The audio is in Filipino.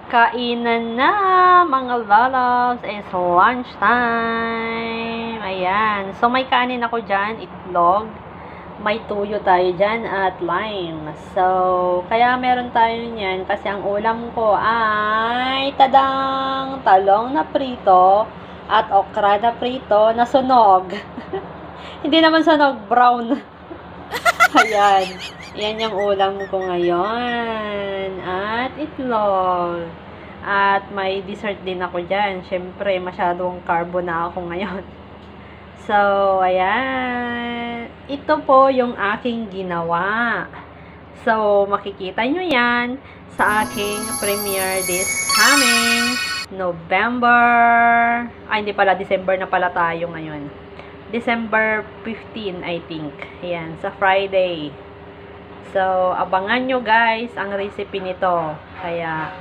Kainan na, mga lolos. It's lunch time. Ayan. So, may kanin ako dyan, itlog. May tuyo tayo dyan at lime. So, kaya meron tayo niyan kasi ang ulam ko ay tadang talong na prito at okra na prito na sunog. Hindi naman sunog, brown. Ayan. Yan yung ulam ko ngayon. At itlog. At may dessert din ako dyan. Siyempre, masyadong carbo na ako ngayon. So, ayan. Ito po yung aking ginawa. So, makikita nyo yan sa aking premiere this coming November. Ay, hindi pala. December na pala tayo ngayon. December 15, I think. Ayan, sa Friday. So, abangan nyo guys ang recipe nito. Kaya,